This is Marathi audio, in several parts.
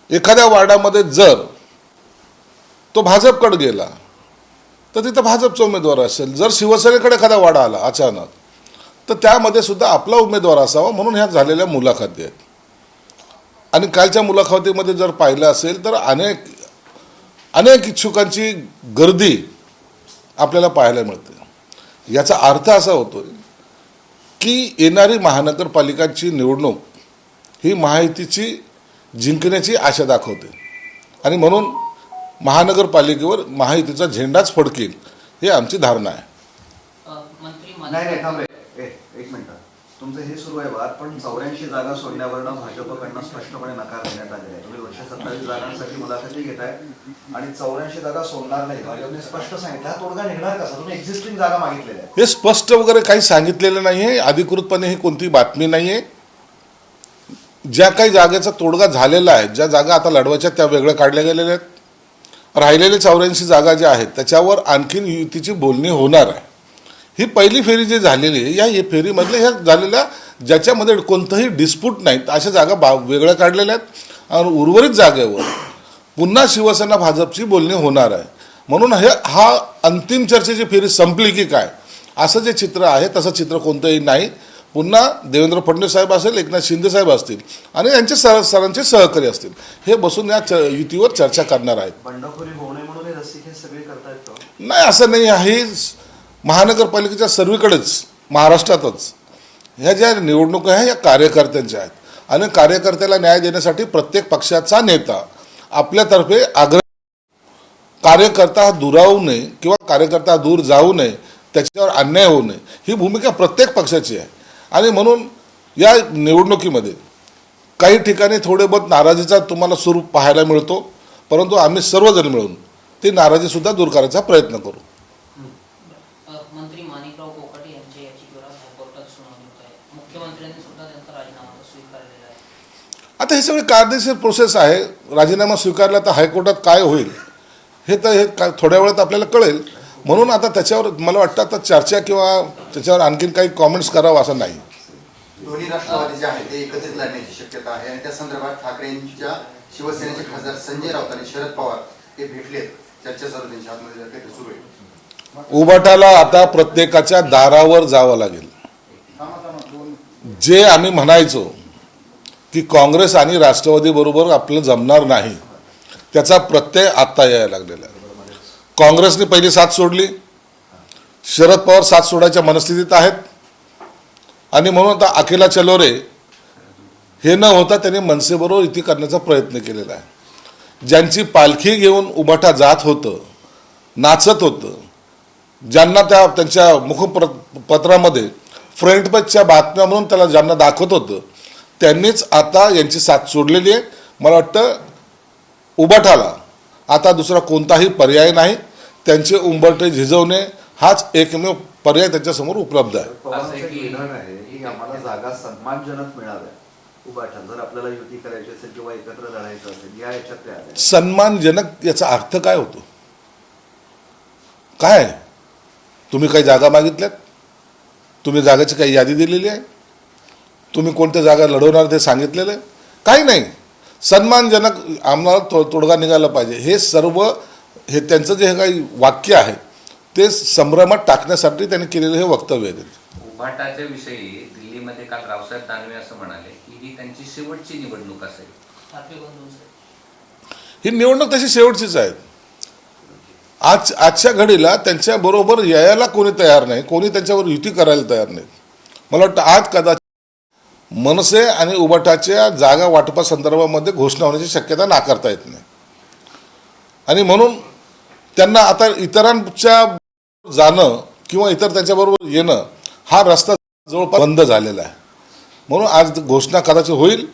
एखाद्या वार्डामध्ये जर तो भाजपकडे गेला तर तिथं भाजपचा उमेदवार असेल, जर शिवसेनेकडे एखादा वाडा आला अचानक तर त्यामध्ये सुद्धा आपला उमेदवार असावा, म्हणून ह्या झालेल्या मुलाखती आहेत. आणि कालच्या मुलाखतीमध्ये जर पाहिलं असेल तर अनेक इच्छुकांची गर्दी आपल्याला पाहायला मिळते. याचा अर्थ असा होतो की येणारी महानगरपालिकांची निवडणूक ही महायुतीची जिंकण्याची आशा दाखवते आणि म्हणून महानगरपालिकेवर महायुतीचा झेंडाच फडकेल ही आमची धारणा आहे. नाही थांबे एक मिनिट, तुमचं हे सुरू आहे वाद, पण 84 जागा सोडण्यावरनं भाजपकडनं स्पष्टपणे नकार देण्यात आलेला आहे. तुम्ही 227 जागांसाठी मुलाखती घेताय आणि 84 जागा सोडणार नाही, भाजपने स्पष्ट सांगितलं. हा तोडगा निघणार कसा? तुम्ही एक्झिस्टिंग जागा मागितलेल्या आहे. हे स्पष्ट वगैरे काही सांगितलेलं नाही आहे, अधिकृतपणे ही कोणती बातमी नाही आहे. ज्या काही जागेचा तोडगा झालेला आहे, ज्या जागा आता लढवायच्या त्या वेगळ्या काढल्या गेलेल्या आहेत. राहिलेले 84 जागा ज्या आहेत त्याच्यावर आणखीन युतीची बोलणी होणार आहे. ही पहिली फेरी जी झालेली आहे, या फेरीमधल्या ह्या झालेल्या ज्याच्यामध्ये कोणतंही डिस्प्यूट नाही अशा जागा वेगळ्या काढलेल्या आहेत आणि उर्वरित जागेवर पुन्हा शिवसेना भाजपची बोलणी होणार आहे. म्हणून हा अंतिम चर्चेची फेरी संपली की काय असं जे चित्र आहे तसं चित्र कोणतंही नाही. पुन्हा देवेंद्र फडणवीस साहेब असेल, एकनाथ शिंदे साहेब असतील आणि यांचे सरांचे सहकारी असतील, हे बसून या युतीवर चर्चा करणार आहेत. बंडखोरी होऊ नये म्हणून रसिक हे सगळे करतायत. नाही, असं नाही आहे. महानगरपालिकेच्या सर्वीकडेच महाराष्ट्रातच ह्या ज्या निवडणुका आहेत या कार्यकर्त्यांच्या आहेत आणि कार्यकर्त्याला न्याय देण्यासाठी प्रत्येक पक्षाचा नेता आपल्यातर्फे आग्रह, कार्यकर्ता हा दुरावू नये किंवा कार्यकर्ता दूर जाऊ नये, त्याच्यावर अन्याय होऊ नये, ही भूमिका प्रत्येक पक्षाची आहे. आणि म्हणून या निवडणुकीमध्ये काही ठिकाणी थोडे बहुत नाराजीचा तुम्हाला स्वरूप पाहायला मिळतो, परंतु आम्ही सर्वजण मिळून ती नाराजीसुद्धा दूर करायचा प्रयत्न करू. मंत्री माणिकराव कोकाटे यांच्या याचिकेवर हायकोर्टात सुनावणी होत आहे. मुख्यमंत्र्यांनी सुद्धा त्यांचा राजीनामा स्वीकारलेला आहे. आता हे सगळे कायदेशीर प्रोसेस आहे. राजीनामा स्वीकारला तर हायकोर्टात काय होईल हे थोड्या वेळात आपल्याला कळेल. म्हणून आता त्याच्यावर मला वाटतं आता चर्चा किंवा त्याच्यावर आणखीन काही कॉमेंट्स करावं असं नाही. दोन्ही राष्ट्रवादी जे आहे ते एकत्रित लढण्याची शक्यता आहे आणि त्या संदर्भात ठाकरेंच्या शिवसेनेचे खासदार संजय राऊत आणि शरद पवार हे भेटलेत, चर्चा चालू त्यांच्या आतमध्ये सुरू आहे. उबाटाला आता प्रत्येकाच्या दारावर जावं लागेल. जे आम्ही म्हणायचो की काँग्रेस आणि राष्ट्रवादी बरोबर आपलं जमणार नाही त्याचा प्रत्यय आता यायला लागलेला आहे. काँग्रेसने पहिली साथ सोडली, शरद पवार साथ सोडायच्या मनस्थितीत आहेत आणि म्हणून आता अखिला चलोरे हे न होता त्यांनी मनसेबरोबर युती करण्याचा प्रयत्न केलेला आहे. ज्यांची पालखी घेऊन उबाटा जात होतं, नाचत होतं, ज्यांना त्यांच्या मुखपत्रामध्ये फ्रंट पेजच्या बातम्या म्हणून त्याला ज्यांना दाखवत होतं त्यांनीच आता यांची साथ सोडलेली आहे. मला वाटतं उबाटाला आता दुसरा कोणताही पर्याय नाही. त्यांचे उंबरठे झिजवणे हाच एकमेव पर्याय त्यांच्यासमोर उपलब्ध आहे. की आम्हाला जागा सन्मानजनक मिळाव्या उबाटा, जर आपल्याला युती करायची असेल किंवा एकत्र लढायचं असेल, या याच्यात ते आले. सन्मानजनक याचा अर्थ काय होतो? काय तुम्ही काही जागा मागितल्यात? तुम्ही जागेची काही यादी दिलेली आहे? तुम्ही कोणत्या जागा लढवणार ते सांगितलेलं आहे? काही नाही. सन्मानजनक आम्हाला तोडगा निघाला पाहिजे हे सर्व हे त्यांचं जे काही वाक्य आहे ते संभ्रमात टाकण्यासाठी त्यांनी केलेलं हे वक्तव्य आहे. उबाटाच्या विषयी दिल्लीमध्ये काल रावसाहेब दानवे असं म्हणाले की ही त्यांची शेवटची निवडणूक असेल. ही निवडणूक तशी शेवटचीच आहे. आजच्या घडीला त्यांच्याबरोबर यायला कोणी तयार नाही, कोणी त्यांच्यावर युती करायला तयार नाही. मला वाटतं आज कदाचित मनसे आणि उबाटाच्या जागा वाटपा संदर्भामध्ये घोषणा होण्याची शक्यता नाकारता येत नाही आणि म्हणून त्यांना आता इतरांच्या जाणं किंवा इतर त्यांच्याबरोबर येणं हा रस्ता जवळपास बंद झालेला आहे. म्हणून आज घोषणा कदाचित होईल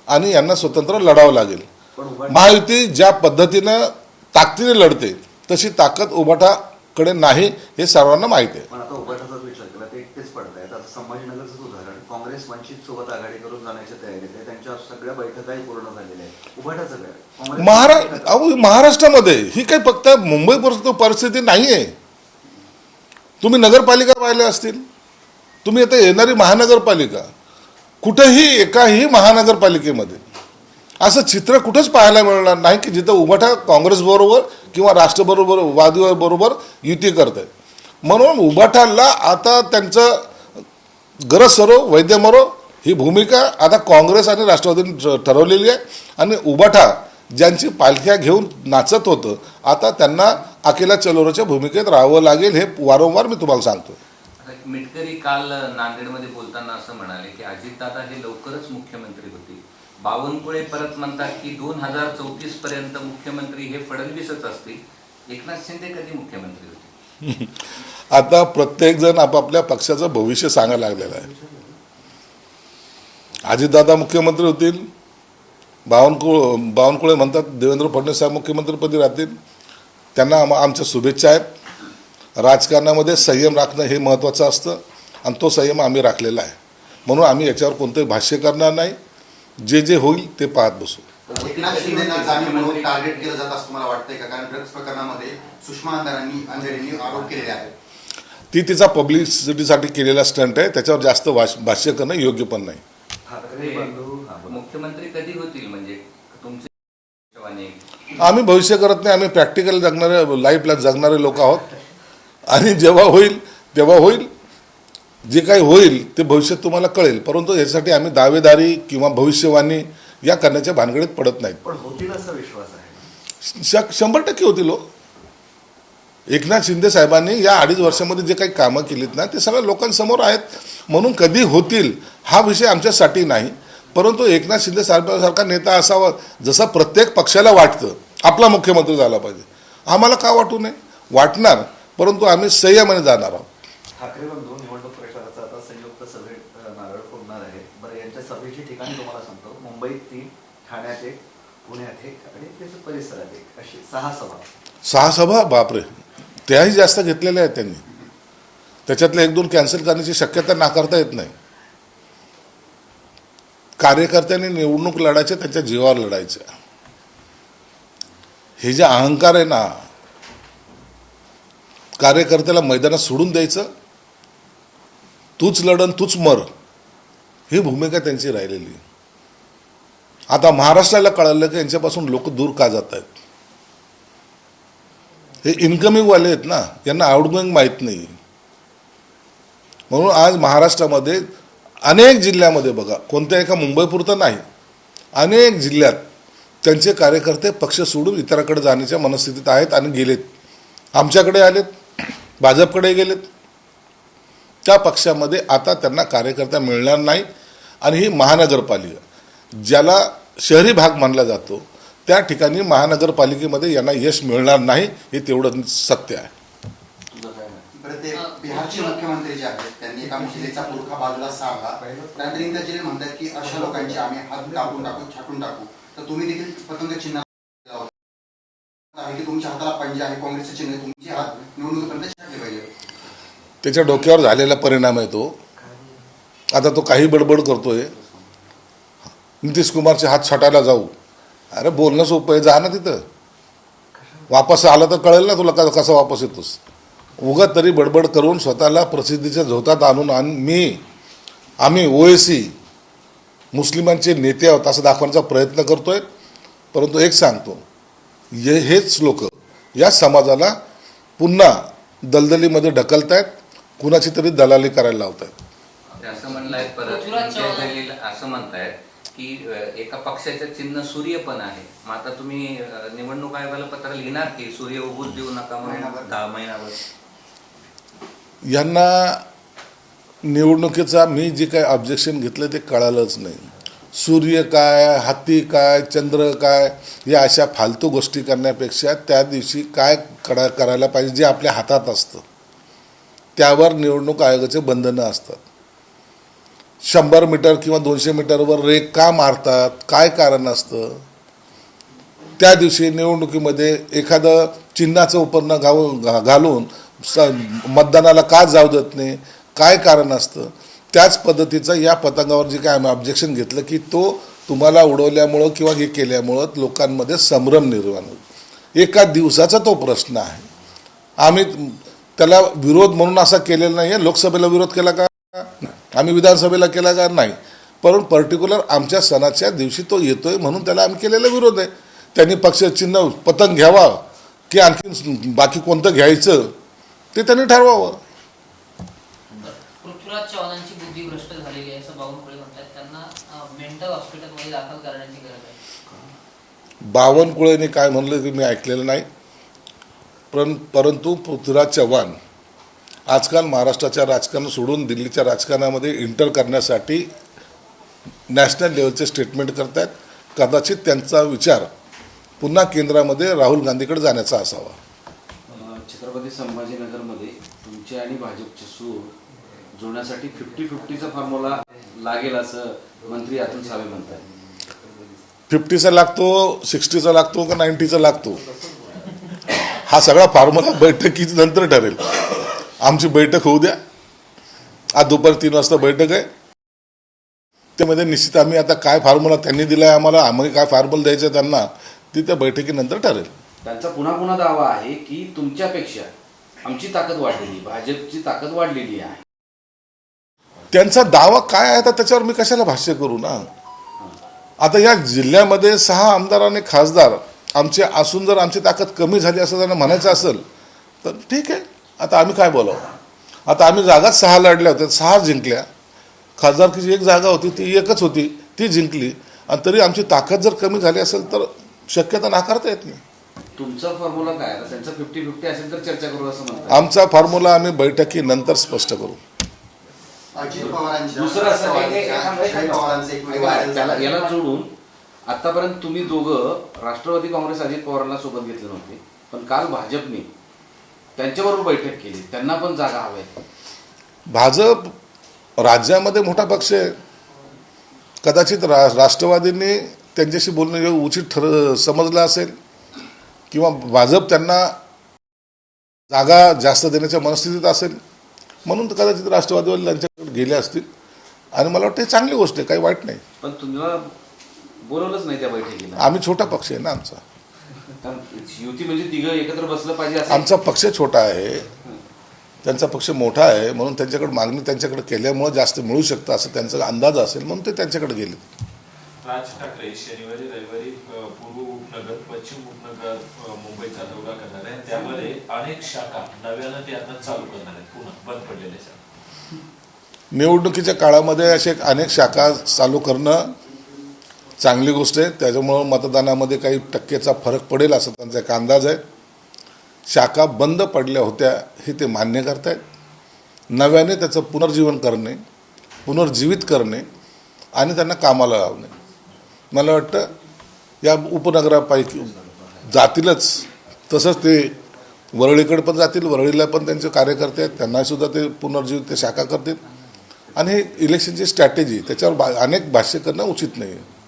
आणि यांना स्वतंत्र लढावं लागेल. महायुती ज्या पद्धतीनं ताकदीने लढते तशी ताकद उबाटाकडे नाही हे सर्वांना माहिती आहे. पण आता उबाटाचाच विचार केला ते एकटेच पडतायत. आता संभाजीनगरचं उदाहरण, काँग्रेस वंचित सोबत आघाडी करून जाण्याच्या तयारीत आहे, त्यांच्या सगळ्या बैठकाही पूर्ण झालेल्या आहेत. उबाटाचं काय? महाराष्ट्रामध्ये ही काही फक्त मुंबई परिस्थिती नाही आहे. तुम्ही नगरपालिका पाहिल्या असतील, तुम्ही आता येणारी महानगरपालिका, कुठेही एकाही महानगरपालिकेमध्ये असं चित्र कुठंच पाहायला मिळणार नाही की जिथं उभाटा काँग्रेसबरोबर किंवा राष्ट्रवादीबरोबर युती करत आहे. म्हणून उभाटाला आता त्यांचं गरज सरो वैद्य मरो ही भूमिका आता काँग्रेस आणि राष्ट्रवादीने ठरवलेली आहे. आणि उभाटा ज्यांची पालख्या घेऊन नाचत होतं आता त्यांना अकेला चलोराच्या भूमिकेत राहावं लागेल, हे वारंवार मी तुम्हाला सांगतो. आता मिटकरी काल नांदेडमध्ये बोलताना असं म्हणाले की अजितदादा हे लवकरच मुख्यमंत्री होतील. बावनकुळे परत म्हणतात की 2034 पर्यंत मुख्यमंत्री हे फडणवीसच असतील. एकनाथ शिंदे कधी मुख्यमंत्री होतील? आता प्रत्येकजण आपापल्या पक्षाचं भविष्य सांगायला लागलेलं आहे. अजितदादा मुख्यमंत्री होतील, बावनकुळे म्हणतात देवेंद्र फडणवीस साहेब मुख्यमंत्रीपदी राहतील. त्यांना आमच्या शुभेच्छा आहेत. राजकारणामध्ये संयम राखणं हे महत्त्वाचं असतं आणि तो संयम आम्ही राखलेला आहे. म्हणून आम्ही याच्यावर कोणतंही भाष्य करणार नाही. जे जे होईल ते पाहत बसू. एकनाथ शिंदेना जामीन म्हणून टार्गेट केलं जात असं मला वाटतंय का? कारण ड्रग्ज प्रकरणामध्ये सुषमा अंधारेंनी आरोप केलेले आहेत. ती तिचा पब्लिसिटीसाठी केलेला स्टंट आहे. त्याच्यावर जास्त भाष्य करणं योग्य पण नाही. मुख्यमंत्री कधी होतील म्हणजे तुमचे? आम्ही भविष्य करत नाही. आम्ही प्रॅक्टिकल जगणारे लाईफला जगणारे लोक आहोत. आणि जेव्हा होईल तेव्हा होईल. जे काही होईल ते भविष्यात तुम्हाला कळेल. परंतु यासाठी आम्ही दावेदारी किंवा भविष्यवाणी या करण्याच्या भानगडीत पडत नाहीत. पण होतील असा विश्वास आहे? 100% होतील हो. एकनाथ शिंदे साहेबांनी या 2.5 वर्षामध्ये जे काही कामं केलीत ना ते सगळ्या लोकांसमोर आहेत. म्हणून कधी होतील हा विषय आमच्यासाठी नाही. परंतु एकनाथ शिंदे साहेबांसारखा नेता असावा जसं प्रत्येक पक्षाला वाटतं आपला मुख्यमंत्री झाला पाहिजे. आम्हाला का वाटू नये? वाटणार, परंतु आम्ही संयमाने जाणार आहोत. ठाकरे बंधू निवडणूक प्रचाराचा आता संयुक्त सभेत नारळ फोडणार आहे. बरं, यांच्या सभेची ठिकाणी तुम्हाला सांगतो, मुंबईत 3, ठाण्यात 1, पुण्यात 1 आणि त्याच्या परिसरात 1 अशी 6 सभा. 6 सभा? बापरे, त्याही जास्त घेतलेल्या आहेत त्यांनी. त्याच्यातल्या 1-2 कॅन्सल करण्याची शक्यता नाकारता येत नाही. कार्यकर्त्यांनी निवडणूक लढायच्या त्यांच्या जीवावर लढायच्या. हे जे अहंकार आहे ना, कार्यकर्त्याला मैदानात सोडून द्यायचं, तूच लढन तूच मर, ही भूमिका त्यांची राहिलेली. आता महाराष्ट्राला कळलं की यांच्यापासून लोक दूर का जात आहेत. हे इन्कमिंगवाले आहेत ना, यांना आउटगोईंग माहीत नाही. म्हणून आज महाराष्ट्रामध्ये अनेक जिल्ह्यामध्ये बघा, कोणत्या एका मुंबईपुरतं नाही, अनेक जिल्ह्यात त्यांचे कार्यकर्ते पक्ष सोडून इतरांकडे जाण्याच्या मनस्थितीत आहेत आणि गेलेत. आमच्याकडे आलेत, भाजपकडे गेलेत. त्या पक्षामध्ये आता त्यांना कार्यकर्ता मिळणार नाही. आणि ही महानगरपालिका ज्याला शहरी भाग मानला जातो त्या ठिकाणी महानगरपालिकेमध्ये यांना यश मिळणार नाही, हे तेवढं सत्य आहे. बरं, ते बिहारचे मुख्यमंत्री जे आहेत त्यांनी एका महिलेचा पुरखा बाजूला सावला. त्यानंतर इंद्रजित म्हणतात की अशा लोकांचे आम्ही हात कापून टाकू, छाटून टाकू. तर तुम्ही देखील पतंग चिन्ह आहे की तुमच्या हाताला पंजा आहे, काँग्रेसचे चिन्ह, तुमचे हात निवडणुकीपर्यंत छाटले पाहिजे. त्याच्या डोक्यावर झालेला परिणाम आहे तो. आता तो काही बडबड करतोय, नितीश कुमारचे हात छाटायला जाऊ. अरे बोलणं सोपं आहे, जा ना तिथं. वापस आलं तर कळेल ना तुला कसं वापस येतोस. उगाच तरी बडबड करून स्वतःला प्रसिद्धीच्या झोतात आणून आम्ही ओएसी मुस्लिमांचे नेते आहोत असं दाखवण्याचा प्रयत्न करतोय. परंतु एक सांगतो, हेच लोक या समाजाला पुन्हा दलदलीमध्ये ढकलतायत, कुणाची तरी दलाली करायला लावतायत. ते असं म्हणलंय परत विजय दलील असं म्हणतायत की एका पक्षाचं चिन्ह सूर्य पण आहे. मग आता तुम्ही निवडणूक आयोगाला पत्र लिहिणार की सूर्य उगूच देऊ नका म्हणून 10 महिन्यावर? यांना निवडणुकीचा मी जे काही ऑब्जेक्शन घेतलं ते कळालंच नाही. सूर्य काय, हत्ती काय, चंद्र काय, या अशा फालतू गोष्टी करण्यापेक्षा त्या दिवशी काय करायला पाहिजे जे आपल्या हातात असतं त्यावर निवडणूक आयोगाचे बंधनं असतात. 100 मीटर किंवा 200 मीटरवर रेग का मारतात, काय कारण असतं. त्या दिवशी निवडणुकीमध्ये एखादं चिन्हाचं उपकरण घालून मतदानाला का जाऊ देत नाही, काय कारण असतं. त्याच पद्धतीचं या पतंगावर जे काय आम्ही ऑब्जेक्शन घेतलं की तो तुम्हाला उडवल्यामुळं किंवा हे केल्यामुळं लोकांमध्ये संभ्रम निर्माण होईल. एका दिवसाचा तो प्रश्न आहे. आम्ही त्याला विरोध म्हणून असा केलेला नाही आहे. लोकसभेला विरोध केला का? आम्ही विधानसभेला केला का? नाही. पण पर्टिक्युलर आमच्या सणाच्या दिवशी तो येतोय म्हणून त्याला आम्ही केलेला विरोध आहे. त्यांनी पक्षचिन्ह पतंग घ्यावा की आणखी बाकी कोणतं घ्यायचं ते त्यांनी ठरवावं. पृथ्वीराज चव्हाणांची बुद्धी भ्रष्ट झालेली आहे असं बावनकुळे म्हणतात. त्यांना मेंटल हॉस्पिटलमध्ये दाखल करण्याची गरज आहे. बावनकुळेने काय म्हणलं की मी ऐकलेलं नाही, परंतु पृथ्वीराज चव्हाण आजकाल महाराष्ट्राच्या राजकारण सोडून दिल्लीच्या राजकारणामध्ये इंटर करण्यासाठी नॅशनल लेवलचे स्टेटमेंट करत आहेत. कदाचित त्यांचा विचार पुन्हा केंद्रामध्ये राहुल गांधीकडे जाण्याचा असावा. छत्रपती संभाजीनगरमध्ये तुमचे आणि भाजपचे सूर जुळण्यासाठी 50-50चा फॉर्म्युला लागेल असं मंत्री अतुल सावे म्हणतात. 50चा लागतो, 60चा लागतो का 90चा लागतो हा सगळा फॉर्म्युला बैठकीच्या नंतर ठरेल. आमची बैठक होऊ द्या. आज दुपारी 3 वाजता बैठक आहे. त्यामध्ये निश्चित आम्ही आता काय फॉर्म्युला त्यांनी दिला आहे आम्हाला, आम्ही काय फॉर्म्युला द्यायचं आहे त्यांना, ती त्या बैठकीनंतर ठरेल. त्यांचा पुन्हा दावा आहे की तुमच्यापेक्षा आमची ताकद वाढलेली, भाजपची ताकद वाढलेली आहे. त्यांचा दावा काय आहे आता त्याच्यावर मी कशाला भाष्य करू ना. आता या जिल्ह्यामध्ये 6 आमदार आणि खासदार आमचे असून जर आमची ताकद कमी झाली असं त्यांना म्हणायचं असेल तर ठीक आहे. आता आम्ही काय बोलावं. आता आम्ही जागाच 6 लढल्या होत्या, 6 जिंकल्या. खासदारकीची 1 जागा होती ती एकच होती, ती जिंकली. आणि तरी आमची ताकद जर कमी झाली असेल तर शक्यता नाकारता येत नाही. तुमचा फॉर्म्युला काय आहे? त्यांचा 50-50 असेल तर चर्चा करू असं म्हणतात. आमचा फॉर्म्युला आम्ही बैठकीनंतर स्पष्ट करू. अजित पवारांच्या दुसरं असं शरद पवारांचा एक व्हिडिओ व्हायरल झाला. याला जोडून आतापर्यंत तुम्ही दोघं राष्ट्रवादी काँग्रेस अजित पवारांना सोबत घेतले नव्हते, पण काल भाजपने त्यांच्याबरोबर बैठक केली. त्यांना पण जागा हव्या. भाजप राज्यामध्ये मोठा पक्ष आहे. कदाचित राष्ट्रवादींनी त्यांच्याशी बोलणं उचित समजलं असेल किंवा भाजप त्यांना जागा जास्त देण्याच्या मनस्थितीत असेल म्हणून तर कदाचित राष्ट्रवादीवाले त्यांच्याकडे गेले असतील. आणि मला वाटतं चांगली गोष्ट आहे, काही वाईट नाही. पण तुम्हाला बोलवलंच नाही त्या बैठकीला. आम्ही छोटा पक्ष आहे ना आमचा. कारण युती म्हणजे तिघं एकत्र बसलं पाहिजे असं. आमचा पक्ष छोटा आहे, त्यांचा पक्ष मोठा आहे म्हणून त्यांच्याकडे मागणी त्यांच्याकडे केल्यामुळे जास्त मिळू शकतं असं त्यांचा अंदाज असेल म्हणून ते त्यांच्याकडे गेले. राज ठाकरे शनिवारी रविवारी पूर्व उपनगर पश्चिम उपनगर मुंबईचा दौरा करणार आहे. त्यामध्ये अनेक शाखा नव्यानं ते आता चालू करणार आहेत, पुन्हा बंद पडलेल्या शाखा. निवडणुकीच्या काळामध्ये असे अनेक शाखा चालू करणं चांगली गोष्ट आहे. त्याच्यामुळं मतदानामध्ये काही टक्केचा फरक पडेल असं त्यांचा एक अंदाज आहे. शाखा बंद पडल्या होत्या हे ते मान्य करतायत. नव्याने त्याचं पुनर्जीवन करणे, पुनर्जीवित करणे आणि त्यांना कामाला लावणे. मला वाटतं या उपनगरापैकी जातीलच. तसंच ते वरळीकडे पण जातील, वरळीला पण त्यांचे कार्यकर्ते आहेत, त्यांनासुद्धा ते पुनर्जीवित ते शाखा करतील. आणि हे इलेक्शनची स्ट्रॅटेजी त्याच्यावर अनेक भाष्य करणं उचित नाही आहे.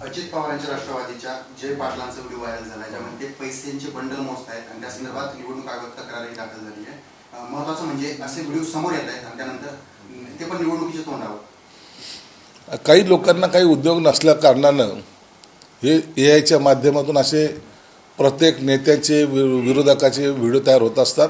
अजित पवारांच्या राष्ट्रवादीच्या जय पाटलांचा व्हिडिओ व्हायरल झाला ज्यामध्ये पैशांचे बंडल मोजतायत आणि त्या संदर्भात निवडणूक आयोग तक्रारही दाखल झाली आहे. महत्वाचं म्हणजे असे व्हिडिओ समोर येत आहेत आणि त्यानंतर ते पण निवडणुकीच्या तोंडावर. काही लोकांना काही उद्योग नसल्या कारणानं हे AI च्या माध्यमातून असे प्रत्येक नेत्याचे विरोधकाचे व्हिडिओ तयार होत असतात.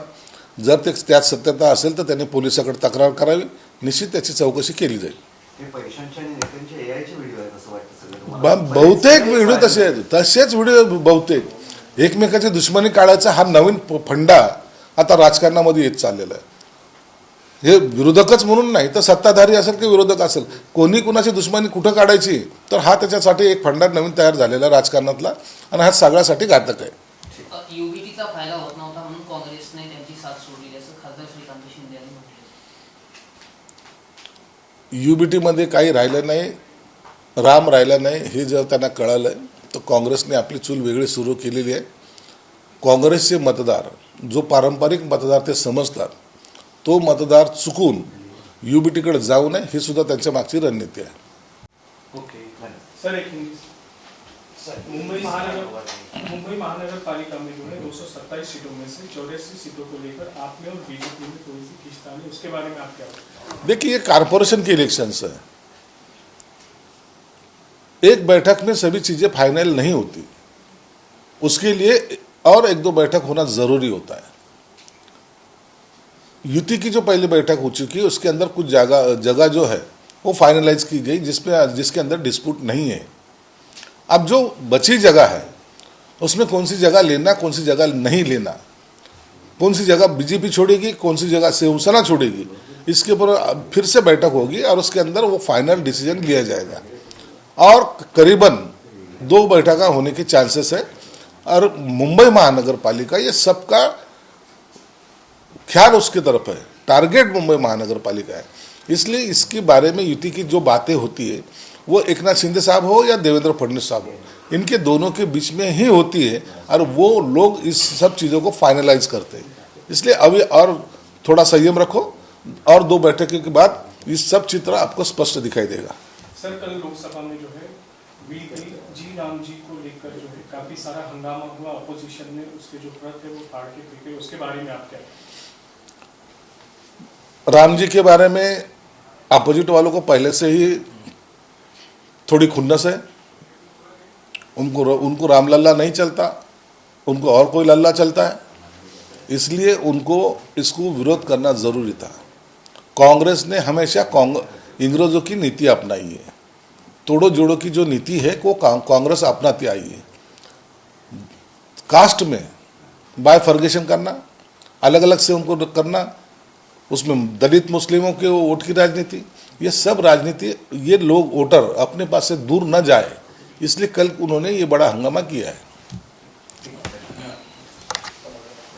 जर ते त्यात सत्यता असेल तर त्यांनी पोलिसाकडे तक्रार करावी. निश्चित त्याची चौकशी केली जाईल. हे पैशांचे आणि नेत्यांचे AI चे व्हिडिओ आहेत असं वाटतं सगळं. बहुतेक व्हिडिओ तसेच व्हिडिओ बहुतेक एकमेकाची दुश्मनी काढायचा हा नवीन फंडा आता राजकारणामध्ये येत चाललेला आहे. हे विरोधकच म्हणून नाही तर सत्ताधारी असेल की विरोधक असेल, कोणी कुणाची दुश्मनी कुठं काढायची तर हा त्याच्यासाठी एक फंडा नवीन तयार झालेला राजकारणातला आणि हा सगळ्यासाठी घातक आहे. युबीटीचा फायदा होत नव्हता म्हणून काँग्रेसने त्यांची साथ सोडली असं खासदार श्रीकांत शिंदे यांनी म्हटलं. UBTमध्ये काही राहिलं नाही, राम राहिला नाही हे जर त्यांना कळालं तर काँग्रेसने आपली चूल वेगळी सुरू केलेली आहे. काँग्रेसचे मतदार जो पारंपरिक मतदार ते समजतात तो मतदार चुकून UBTकडे जाऊ नये ही सुद्धा त्यांच्या मागची रणनीती आहे. ओके सर, एक मुंबई महानगर पालिका में जो है 227 सीटों में से 84 सीटों को लेकर आप में और बीजेपी में थोड़ी सी खींचतान है, उसके बारे में आप क्या बताएं? देखिए ये कारपोरेशन की इलेक्शंस है. एक बैठक में सभी चीजें फाइनल नहीं होती, उसके लिए और 1-2 बैठक होना जरूरी होता है. युति की जो पहली बैठक हो चुकी है उसके अंदर कुछ जगह जो है वो फाइनलाइज की गई जिसके अंदर डिस्प्यूट नहीं है। अब जो बची जगह है उसमें कौन सी जगह लेना, कौन सी जगह नहीं लेना, कौन सी जगह बीजेपी छोड़ेगी, कौन सी जगह शिवसेना छोड़ेगी, इसके ऊपर फिर से बैठक होगी और उसके अंदर वो फाइनल डिसीजन लिया जाएगा। और करीबन 2 बैठकें होने के चांसेस है। और मुंबई महानगर पालिका ये सबका ख्याल उसकी तरफ है, टारगेट मुंबई महानगर पालिका है। इसलिए इसके बारे में युति की जो बातें होती है वो एकनाथ शिंदे साहब हो या देवेंद्र फडणवीस साहब हो, इनके दोनों के बीच में ही होती है और वो लोग इस सब चीज़ों को फाइनलाइज करते हैं। इसलिए अभी और थोड़ा संयम रखो और 2 बैठकों के बाद ये सब चित्र आपको स्पष्ट दिखाई देगा। सर कल लोकसभा में जो है जी राम जी को लेकर जो है काफी सारा हंगामा हुआ, अपोजिशन ने उसके जो व्रत है वो फाड़ के फेंके, उसके बारे में आप क्या? राम जी के बारे में अपोजिट वालों को पहले से ही थोड़ी खुन्नस है। उनको राम लल्ला नहीं चलता, उनको और कोई लल्ला चलता है, इसलिए उनको इसको विरोध करना जरूरी था। कांग्रेस ने हमेशा अंग्रेजों की नीति अपनाई है, तोड़ो जोड़ो की जो नीति है वो कांग्रेस अपनाती आई है। कास्ट में बायफर्गेशन करना, अलग अलग से उनको करना, उसमें दलित मुस्लिमों के वोट की राजनीति, ये सब राजनीति, ये लोग वोटर अपने पास से दूर न जाए, इसलिए कल उन्होंने ये बड़ा हंगामा किया है।